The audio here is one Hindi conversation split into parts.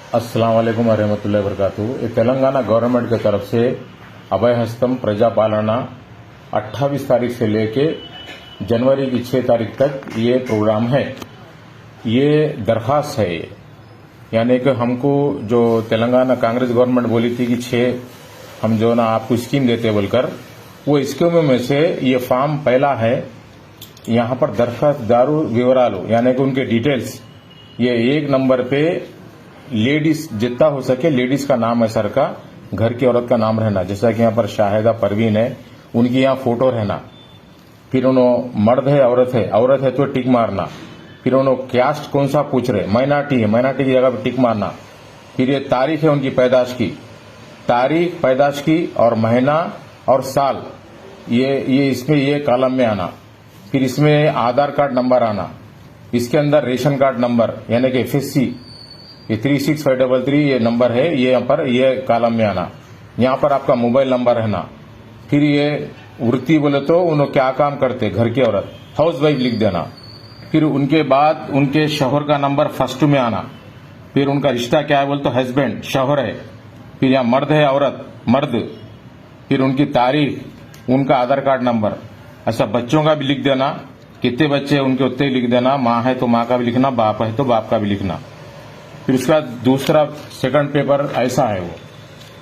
अस्सलाम वालेकुम वरहमतुल्लाहि वबरकातुहू। ये तेलंगाना गवर्नमेंट की तरफ से अभय हस्तम प्रजापालना 28 तारीख से लेके जनवरी की 6 तारीख तक ये प्रोग्राम है। ये दरखास्त है ये, यानी कि हमको जो तेलंगाना कांग्रेस गवर्नमेंट बोली थी कि 6 हम जो ना आपको स्कीम देते बोलकर, वो स्कीमों में से ये फॉर्म पहला है। यहाँ पर दरखास्तदारू विवरालू यानी कि उनके डिटेल्स, ये 1 नंबर पे लेडीज जितना हो सके लेडीज का नाम है सर का, घर की औरत का नाम रहना, जैसा कि यहाँ पर शाहिदा परवीन है उनकी यहाँ फोटो रहना। फिर उन्होंने मर्द है औरत है तो टिक मारना। फिर उन्होंने कास्ट कौन सा पूछ रहे, माइनॉरिटी है, माइनॉरिटी की जगह पर टिक मारना। फिर ये तारीख है उनकी पैदाश की, तारीख पैदाश की और महीना और साल, ये इसमें ये कॉलम में आना। फिर इसमें आधार कार्ड नंबर आना, इसके अंदर रेशन कार्ड नंबर यानी कि FSC, ये 36533 ये नंबर है, ये यहाँ पर ये कॉलम में आना। यहाँ पर आपका मोबाइल नंबर रहना। फिर ये वृत्ति बोले तो उन्होंने क्या काम करते, घर की औरत, हाउस वाइफ लिख देना। फिर उनके बाद उनके शौहर का नंबर फर्स्ट में आना। फिर उनका रिश्ता क्या है बोले तो हस्बैंड, शौहर है। फिर यहाँ मर्द है औरत, मर्द। फिर उनकी तारीख, उनका आधार कार्ड नंबर। ऐसा बच्चों का भी लिख देना, कितने बच्चे उनके उतने लिख देना। माँ है तो माँ का भी लिखना, बाप है तो बाप का भी लिखना। फिर उसका दूसरा सेकंड पेपर ऐसा है वो।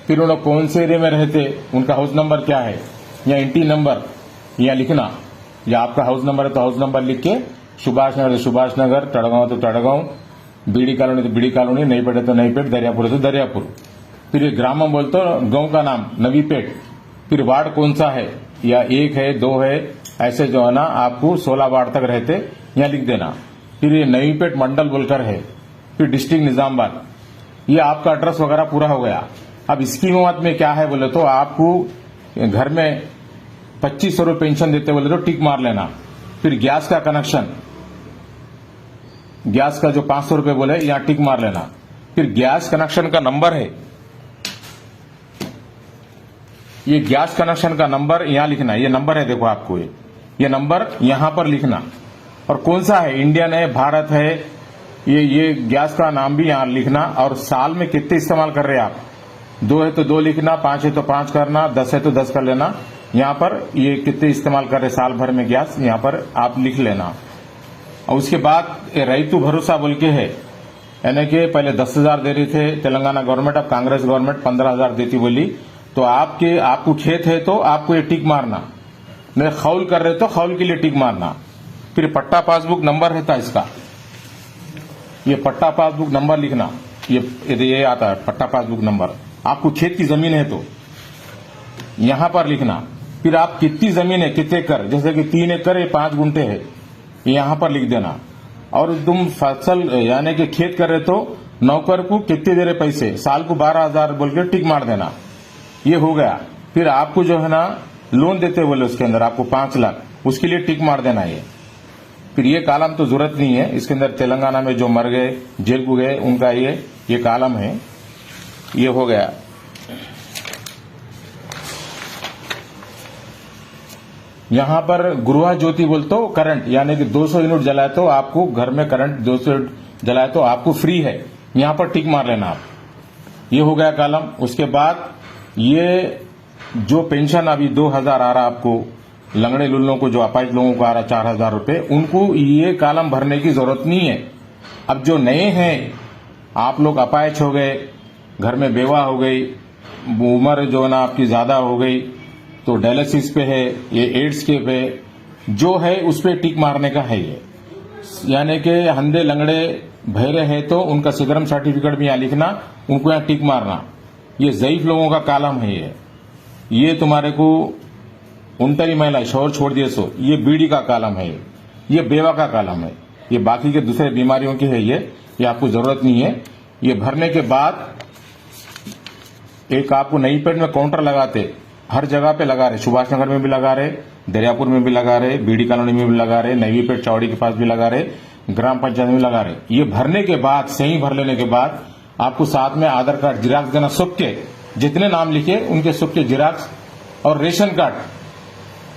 फिर उन्होंने कौन से एरिया में रहते, उनका हाउस नंबर क्या है या इंटी नंबर यहाँ लिखना, या आपका हाउस नंबर है तो हाउस नंबर लिख के, सुभाष नगर तो सुभाष नगर, तड़गांव तो तड़गांव, बीडी कॉलोनी तो बीडी कॉलोनी, नईपेट है तो नईपेट, दरियापुर है तो दरियापुर। फिर ये ग्रामम बोल तो गांव का नाम नवीपेट। फिर वार्ड कौन सा है, या 1 है 2 है, ऐसे जो है ना आपको 16 वार्ड तक रहते यहाँ लिख देना। फिर ये नवीपेट मंडल बोलकर है। फिर डिस्ट्रिक्ट निजामाबाद। ये आपका एड्रेस वगैरह पूरा हो गया। अब स्कीम में क्या है बोले तो आपको घर में 2500 रुपये पेंशन देते बोले तो टिक मार लेना। फिर गैस का कनेक्शन, गैस का जो 500 रुपये बोले यहाँ टिक मार लेना। फिर गैस कनेक्शन का नंबर है, ये गैस कनेक्शन का नंबर यहाँ लिखना। ये नंबर है, देखो आपको ये नंबर यहाँ पर लिखना। और कौन सा है, इंडियन है, भारत है, ये गैस का नाम भी यहाँ लिखना। और साल में कितने इस्तेमाल कर रहे हैं आप, 2 है तो 2 लिखना, 5 है तो 5 करना, 10 है तो 10 कर लेना। यहाँ पर ये कितने इस्तेमाल कर रहे साल भर में गैस, यहाँ पर आप लिख लेना। और उसके बाद रईतु भरोसा बोल के है, यानी कि पहले 10,000 दे रहे थे तेलंगाना गवर्नमेंट, अब कांग्रेस गवर्नमेंट 15,000 देती बोली। तो आपको खेत है तो आपको ये टिक मारना, नहीं खौल कर रहे तो खौल के लिए टिक मारना। फिर पट्टा पासबुक नंबर रहता इसका, ये पट्टा पासबुक नंबर लिखना। ये आता है पट्टा पासबुक नंबर। आपको खेत की जमीन है तो यहां पर लिखना। फिर आप कितनी जमीन है, कितने एकड़, जैसे कि 3 एकड़ है, 5 गुंठे है, यहां पर लिख देना। और तुम फसल यानी कि खेत कर रहे तो नौकर को कितने दे रहे पैसे, साल को 12,000 बोल के टिक मार देना। ये हो गया। फिर आपको जो है ना लोन देते बोले उसके अंदर आपको 5 लाख, उसके लिए टिक मार देना। ये फिर ये कॉलम तो जरूरत नहीं है, इसके अंदर तेलंगाना में जो मर गए, जेल को गए, उनका ये कॉलम है। ये हो गया। यहां पर गृह ज्योति बोल तो करंट, यानी कि 200 यूनिट जलाए तो आपको घर में करंट 200 यूनिट जलाए तो आपको फ्री है, यहां पर टिक मार लेना आप। ये हो गया कॉलम। उसके बाद ये जो पेंशन अभी 2,000 आ रहा आपको, लंगड़े लुल्लों को जो अपाहिज लोगों को आ रहा 4,000 रुपये, उनको ये कॉलम भरने की जरूरत नहीं है। अब जो नए हैं, आप लोग अपाहिज हो गए, घर में बेवा हो गई, उम्र जो है ना आपकी ज्यादा हो गई, तो डायलिसिस पे है, ये एड्स के पे जो है उस पे टिक मारने का है ये। यानी कि अंधे लंगड़े बहरे है तो उनका सिगरम सर्टिफिकेट भी यहाँ लिखना, उनको यहाँ टिक मारना। ये ज़ईफ लोगों का कॉलम है ये तुम्हारे को उनतरी महिला शोर छोड़ दिए सो, ये बीड़ी का कॉलम है, ये बेवा का कॉलम है, ये बाकी के दूसरे बीमारियों की है, ये आपको जरूरत नहीं है। ये भरने के बाद एक आपको नई पेट में काउंटर लगाते, हर जगह पे लगा रहे, सुभाष नगर में भी लगा रहे, दरियापुर में भी लगा रहे, बीडी कॉलोनी में भी लगा रहे, नवी पेट चौड़ी के पास भी लगा रहे, ग्राम पंचायत में लगा रहे। ये भरने के बाद, सही भर लेने के बाद आपको साथ में आधार कार्ड जिराक्स देना, सबके जितने नाम लिखे उनके सबके जिराक्स, और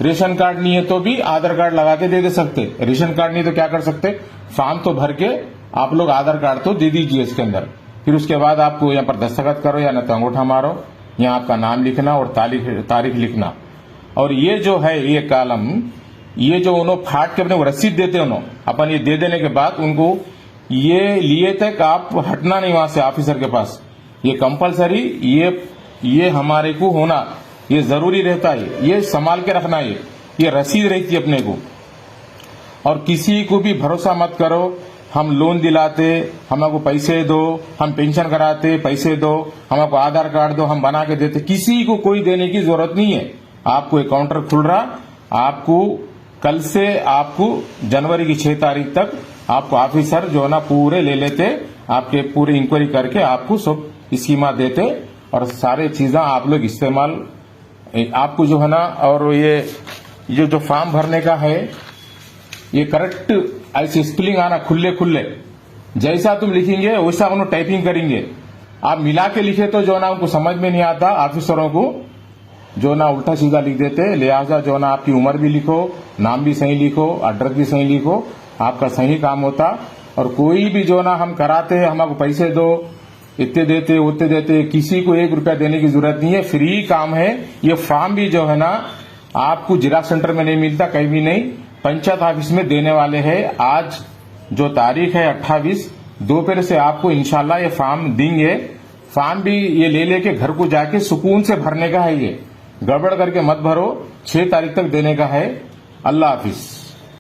रेशन कार्ड नहीं है तो भी आधार कार्ड लगा के दे सकते। रेशन कार्ड नहीं तो क्या कर सकते, फॉर्म तो भर के आप लोग आधार कार्ड तो दे दीजिए इसके अंदर। फिर उसके बाद आपको यहाँ पर दस्तखत करो या न तो अंगूठा मारो, यहाँ आपका नाम लिखना और तारीख लिखना। और ये जो है ये कॉलम, ये जो उन्होंने फाट के अपने को रसीद देते उन्होंने अपन ये दे देने के बाद उनको ये लिए तक आप हटना नहीं वहां से ऑफिसर के पास। ये कंपलसरी, ये हमारे को होना ये जरूरी रहता है, ये संभाल के रखना है, ये रसीद रहती है अपने को। और किसी को भी भरोसा मत करो, हम लोन दिलाते हमको पैसे दो, हम पेंशन कराते पैसे दो, हमको आधार कार्ड दो हम बना के देते, किसी को कोई देने की जरूरत नहीं है। आपको एक काउंटर खुल रहा, आपको कल से आपको जनवरी की 6 तारीख तक आपको ऑफिसर जो है ना पूरे ले लेते, आपके पूरे इंक्वायरी करके आपको सब स्कीमा देते और सारे चीजें आप लोग इस्तेमाल आपको जो है ना। और ये जो फॉर्म भरने का है ये करेक्ट ऐसे स्पेलिंग आना, खुले खुले जैसा तुम लिखेंगे वैसा उन्होंने टाइपिंग करेंगे। आप मिला के लिखे तो जो ना उनको समझ में नहीं आता, ऑफिसरों को जो ना उल्टा सीधा लिख देते। लिहाजा जो ना आपकी उम्र भी लिखो, नाम भी सही लिखो, एड्रेस भी सही लिखो, आपका सही काम होता। और कोई भी जो ना हम कराते हमको पैसे दो, इतने देते उतने देते, किसी को 1 रुपया देने की जरूरत नहीं है, फ्री काम है। ये फॉर्म भी जो है ना आपको जिराक्स सेंटर में नहीं मिलता, कहीं भी नहीं, पंचायत ऑफिस में देने वाले हैं। आज जो तारीख है 28 दोपहर से आपको इंशाल्लाह ये फॉर्म देंगे। फॉर्म भी ये ले लेके घर को जाके सुकून से भरने का है, ये गड़बड़ करके मत भरो, 6 तारीख तक देने का है। अल्लाह हाफिज।